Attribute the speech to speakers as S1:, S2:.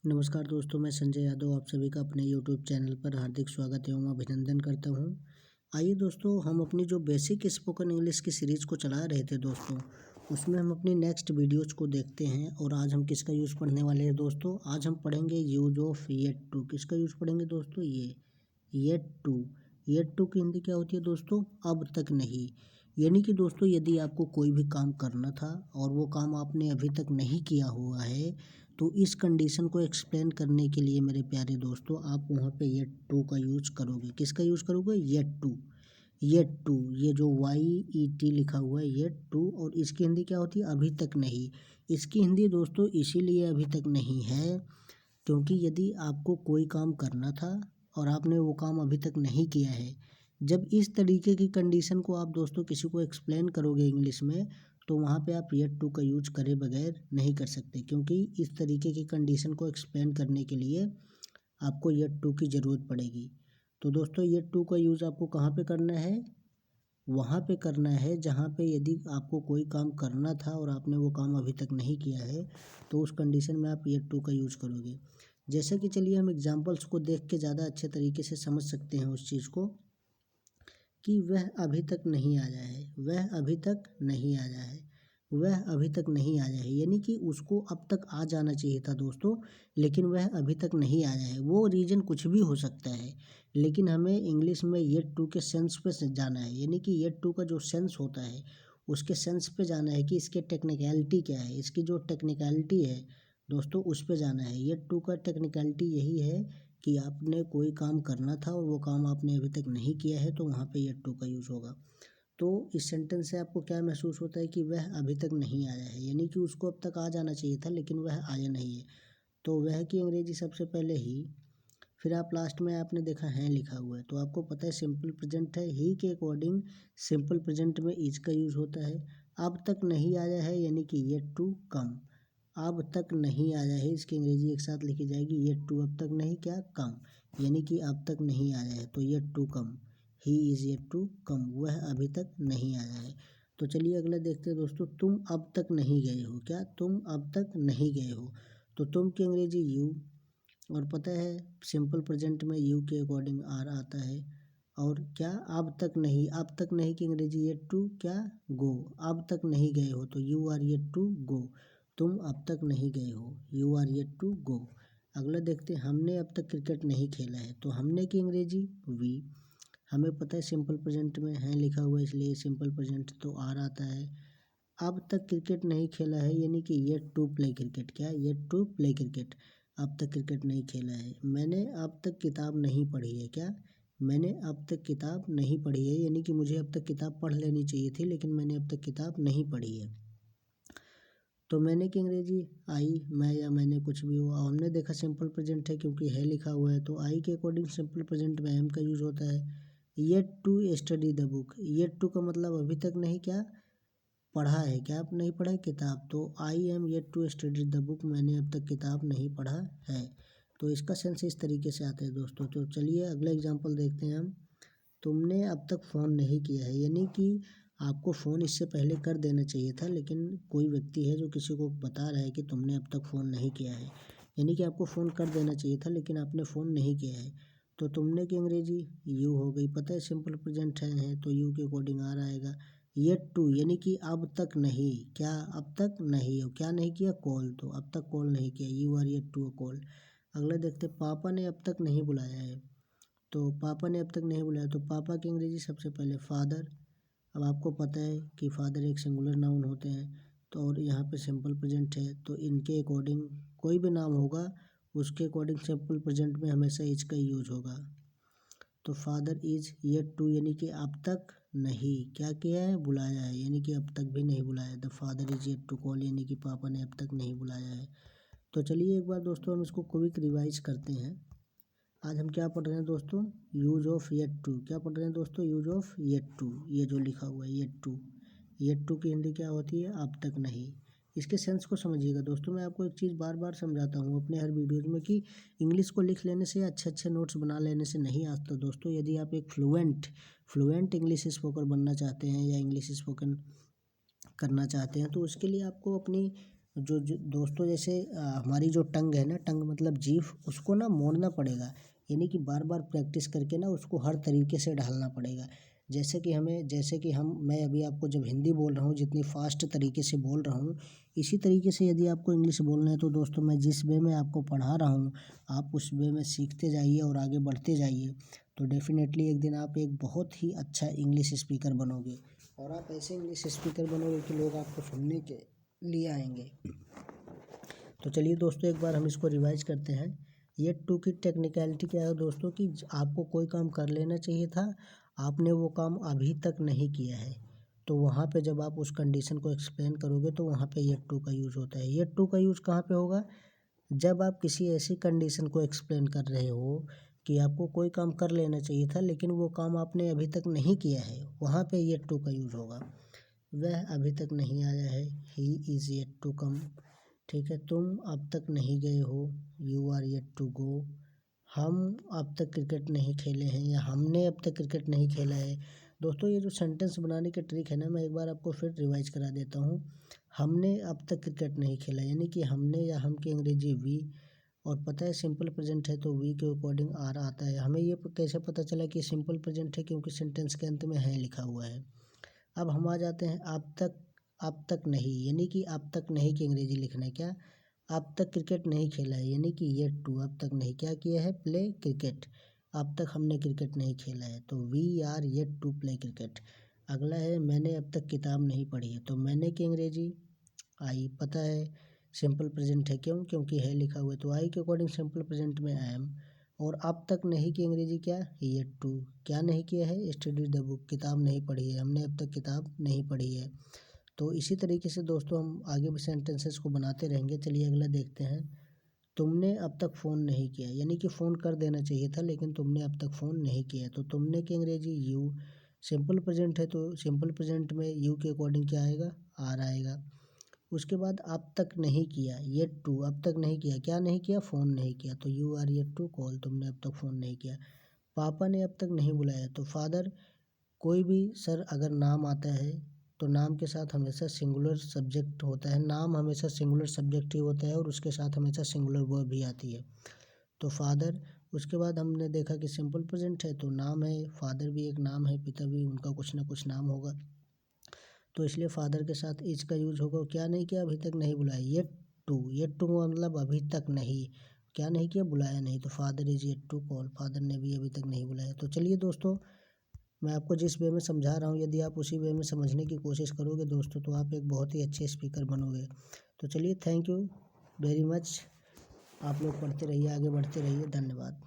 S1: नमस्कार दोस्तों, मैं संजय यादव आप सभी का अपने यूट्यूब चैनल पर हार्दिक स्वागत एवं अभिनंदन करता हूं। आइए दोस्तों, हम अपनी जो बेसिक स्पोकन इंग्लिश की सीरीज़ को चला रहे थे दोस्तों, उसमें हम अपनी नेक्स्ट वीडियोज़ को देखते हैं। और आज हम किसका यूज़ पढ़ने वाले हैं दोस्तों? आज हम पढ़ेंगे यूज ऑफ येट टू। किसका यूज़ पढ़ेंगे दोस्तों? Yet to. येट टू की हिंदी क्या होती है दोस्तों? अब तक नहीं। यानी कि दोस्तों, यदि आपको कोई भी काम करना था और वो काम आपने अभी तक नहीं किया हुआ है, तो इस कंडीशन को एक्सप्लेन करने के लिए मेरे प्यारे दोस्तों, आप वहाँ पे येट टू का यूज करोगे। किसका यूज करोगे? Yet to. येट टू, ये जो YET लिखा हुआ है, येट टू। और इसकी हिंदी क्या होती है? अभी तक नहीं। इसकी हिंदी दोस्तों इसीलिए अभी तक नहीं है क्योंकि यदि आपको कोई काम करना था और आपने वो काम अभी तक नहीं किया है, जब इस तरीके की कंडीशन को आप दोस्तों किसी को एक्सप्लेन करोगे इंग्लिश में, तो वहाँ पे आप येट टू का यूज करे बगैर नहीं कर सकते, क्योंकि इस तरीके की कंडीशन को एक्सप्लेन करने के लिए आपको येट टू की ज़रूरत पड़ेगी। तो दोस्तों, येट टू का यूज़ आपको कहाँ पे करना है? वहाँ पे करना है जहाँ पे यदि आपको कोई काम करना था और आपने वो काम अभी तक नहीं किया है, तो उस कंडीशन में आप येट टू का यूज़ करोगे। जैसे कि चलिए हम एग्जांपल्स को देख के ज़्यादा अच्छे तरीके से समझ सकते हैं उस चीज़ को, कि वह अभी तक नहीं आया है, वह अभी तक नहीं आया है, वह अभी तक नहीं आया है। यानी कि उसको अब तक आ जाना चाहिए था दोस्तों, लेकिन वह अभी तक नहीं आया है। वो रीज़न कुछ भी हो सकता है, लेकिन हमें इंग्लिश में येट टू के सेंस पे जाना है। यानी कि येट टू का जो सेंस होता है, उसके सेंस पे जाना है कि इसके टेक्निकलिटी क्या है। इसकी जो टेक्निकलिटी है दोस्तों, उस पे जाना है। येट टू का टेक्निकलिटी यही है कि आपने कोई काम करना था और वो काम आपने अभी तक नहीं किया है, तो वहाँ पे येट टू का यूज़ होगा। तो इस सेंटेंस से आपको क्या महसूस होता है कि वह अभी तक नहीं आया है, यानी कि उसको अब तक आ जाना चाहिए था लेकिन वह आया नहीं है। तो वह की अंग्रेजी सबसे पहले ही, फिर आप लास्ट में आपने देखा है लिखा हुआ है, तो आपको पता है सिंपल प्रेजेंट है। ही के अकॉर्डिंग सिंपल प्रेजेंट में इज का यूज़ होता है। अब तक नहीं आया है यानी कि येट टू कम। अब तक नहीं आया है, इसकी अंग्रेजी एक साथ लिखी जाएगी, येट टू। अब तक नहीं क्या? कम। यानी कि अब तक नहीं आया है, तो yet to come. He is yet to come, वह अभी तक नहीं आया है। तो चलिए अगला देखते हैं दोस्तों। तुम अब तक नहीं गए हो। क्या? तुम अब तक नहीं गए हो। तो तुम की अंग्रेजी यू, और पता है सिंपल प्रेजेंट में यू के अकॉर्डिंग आर आता है। और क्या? अब तक नहीं। अब तक नहीं की अंग्रेजी येट टू क्या? गो। अब तक नहीं गए हो तो you are yet to go. तुम अब तक नहीं गए हो, you are yet to go. अगला देखते हैं। हमने अब तक क्रिकेट नहीं खेला है। तो हमने की अंग्रेजी वी। हमें पता है सिंपल प्रेजेंट में है लिखा हुआ है, इसलिए सिंपल प्रेजेंट तो आर आता है। अब तक क्रिकेट नहीं खेला है यानी कि येट टू प्ले क्रिकेट। क्या? Yet to play cricket. अब तक क्रिकेट नहीं खेला है। मैंने अब तक किताब नहीं पढ़ी है। क्या? मैंने अब तक किताब नहीं पढ़ी है, यानी कि मुझे अब तक किताब पढ़ लेनी चाहिए थी लेकिन मैंने अब तक किताब नहीं पढ़ी है। तो मैंने की अंग्रेजी आई, मैं या मैंने कुछ भी हुआ। हमने देखा सिंपल प्रेजेंट है क्योंकि है लिखा हुआ है, तो आई के अकॉर्डिंग सिंपल प्रेजेंट में एम का यूज़ होता है। Yet to study the book. Yet to का मतलब अभी तक नहीं क्या पढ़ा है। क्या? आप नहीं पढ़ा है किताब। तो I am yet to study the book, मैंने अब तक किताब नहीं पढ़ा है। तो इसका सेंस इस तरीके से आता है दोस्तों। तो चलिए अगला एग्जांपल देखते हैं हम। तुमने अब तक फ़ोन नहीं किया है, यानी कि आपको फ़ोन इससे पहले कर देना चाहिए था, लेकिन कोई व्यक्ति है जो किसी को बता रहा है कि तुमने अब तक फ़ोन नहीं किया है, यानी कि आपको फ़ोन कर देना चाहिए था लेकिन आपने फ़ोन नहीं किया है। तो तुमने की अंग्रेजी यू हो गई। पता है सिंपल प्रेजेंट है तो यू के अकॉर्डिंग आ आएगा। येट टू यानी कि अब तक नहीं। क्या? अब तक नहीं हो। क्या नहीं किया? कॉल। तो अब तक कॉल नहीं किया, you are yet to call. अगला देखते, पापा ने अब तक नहीं बुलाया है। तो पापा ने अब तक नहीं बुलाया, तो पापा की अंग्रेजी सबसे पहले फादर। अब आपको पता है कि फादर एक सिंगुलर नाउन होते हैं, तो और यहाँ पे सिंपल प्रेजेंट है, तो इनके अकॉर्डिंग कोई भी नाम होगा उसके अकॉर्डिंग सिंपल प्रेजेंट में हमेशा इज का यूज होगा। तो फादर इज येट टू यानी कि अब तक नहीं क्या किया है? बुलाया है, यानी कि अब तक भी नहीं बुलाया। The father is yet to call, यानी कि पापा ने अब तक नहीं बुलाया है। तो चलिए एक बार दोस्तों हम इसको क्विक रिवाइज करते हैं। आज हम क्या पढ़ रहे हैं दोस्तों? Use of yet to. क्या पढ़ रहे हैं दोस्तों? Use of yet to. ये जो लिखा हुआ है येट टू, येट टू की हिंदी क्या होती है? अब तक नहीं। इसके सेंस को समझिएगा दोस्तों। मैं आपको एक चीज़ बार बार समझाता हूँ अपने हर वीडियोज़ में कि इंग्लिश को लिख लेने से, अच्छे अच्छे नोट्स बना लेने से नहीं आता दोस्तों। यदि आप एक फ्लुएंट इंग्लिश स्पोकन बनना चाहते हैं या इंग्लिश स्पोकन करना चाहते हैं, तो उसके लिए आपको अपनी जो दोस्तों जैसे हमारी जो टंग है ना, टंग मतलब जीभ, उसको ना मोड़ना पड़ेगा। यानी कि बार बार प्रैक्टिस करके ना उसको हर तरीके से ढालना पड़ेगा। जैसे कि मैं अभी आपको जब हिंदी बोल रहा हूँ, जितनी फास्ट तरीके से बोल रहा हूँ, इसी तरीके से यदि आपको इंग्लिश बोलना है तो दोस्तों मैं जिस वे में आपको पढ़ा रहा हूँ, आप उस वे में सीखते जाइए और आगे बढ़ते जाइए। तो डेफिनेटली एक दिन आप एक बहुत ही अच्छा इंग्लिश स्पीकर बनोगे, और आप ऐसे इंग्लिश स्पीकर बनोगे कि लोग आपको सुनने के लिए आएंगे। तो चलिए दोस्तों, एक बार हम इसको रिवाइज करते हैं। ये टू की टेक्निकलिटी क्या है दोस्तों, कि आपको कोई काम कर लेना चाहिए था, आपने वो काम अभी तक नहीं किया है, तो वहाँ पे जब आप उस कंडीशन को एक्सप्लेन करोगे तो वहाँ पे येट टू का यूज़ होता है। येट टू का यूज़ कहाँ पे होगा? जब आप किसी ऐसी कंडीशन को एक्सप्लेन कर रहे हो कि आपको कोई काम कर लेना चाहिए था लेकिन वो काम आपने अभी तक नहीं किया है, वहाँ पे येट टू का यूज़ होगा। वह अभी तक नहीं आया है, he is yet to come. ठीक है, तुम अब तक नहीं गए हो, you are yet to go. हम अब तक क्रिकेट नहीं खेले हैं, या हमने अब तक क्रिकेट नहीं खेला है। दोस्तों ये जो सेंटेंस बनाने की ट्रिक है ना, मैं एक बार आपको फिर रिवाइज करा देता हूँ। हमने अब तक क्रिकेट नहीं खेला, यानी कि हमने या हम की अंग्रेजी वी, और पता है सिंपल प्रेजेंट है तो वी के अकॉर्डिंग आर आता है। हमें ये कैसे पता चला कि सिंपल प्रेजेंट है? क्योंकि सेंटेंस के अंत में है लिखा हुआ है। अब हम आ जाते हैं अब तक नहीं, यानी कि अब तक नहीं की अंग्रेजी लिखना है क्या? अब तक क्रिकेट नहीं खेला है, यानी कि येट टू, अब तक नहीं क्या किया है? Play cricket. अब तक हमने क्रिकेट नहीं खेला है, तो we are yet to play cricket. अगला है मैंने अब तक किताब नहीं पढ़ी है, तो मैंने की अंग्रेजी आई, पता है सिंपल प्रेजेंट है, क्योंकि है लिखा हुआ है, तो आई के अकॉर्डिंग सिंपल प्रेजेंट में आई एम। और अब तक नहीं की अंग्रेजी क्या? Yet to. क्या नहीं किया है? स्टडी द बुक, किताब नहीं पढ़ी है, हमने अब तक किताब नहीं पढ़ी है। तो इसी तरीके से दोस्तों हम आगे भी सेंटेंसेस को बनाते रहेंगे। चलिए अगला देखते हैं। तुमने अब तक फ़ोन नहीं किया, यानी कि फ़ोन कर देना चाहिए था लेकिन तुमने अब तक फ़ोन नहीं किया, तो तुमने की अंग्रेजी यू। सिंपल प्रेजेंट है तो सिंपल प्रेजेंट में यू के अकॉर्डिंग क्या आएगा? आर आएगा। उसके बाद अब तक नहीं किया, येट टू, अब तक नहीं किया, क्या नहीं किया? फ़ोन नहीं किया, तो you are yet to call, तुमने अब तक फ़ोन नहीं किया। पापा ने अब तक नहीं बुलाया, तो फादर। कोई भी सर अगर नाम आता है तो नाम के साथ हमेशा सिंगुलर सब्जेक्ट होता है, नाम हमेशा सिंगुलर सब्जेक्ट ही होता है, और उसके साथ हमेशा सिंगुलर वर्ब भी आती है। तो फादर। उसके बाद हमने देखा कि सिंपल प्रेजेंट है तो नाम है, फादर भी एक नाम है, पिता भी, उनका कुछ ना कुछ नाम होगा, तो इसलिए फादर के साथ इज का यूज होगा। क्या नहीं किया? अभी तक नहीं बुलाया, येट टू मतलब अभी तक नहीं, क्या नहीं किया? बुलाया नहीं, तो father is yet to call, father ने भी अभी तक नहीं बुलाया। तो चलिए दोस्तों, मैं आपको जिस वे में समझा रहा हूँ यदि आप उसी वे में समझने की कोशिश करोगे दोस्तों, तो आप एक बहुत ही अच्छे स्पीकर बनोगे। तो चलिए, थैंक यू वेरी मच। आप लोग पढ़ते रहिए, आगे बढ़ते रहिए, धन्यवाद।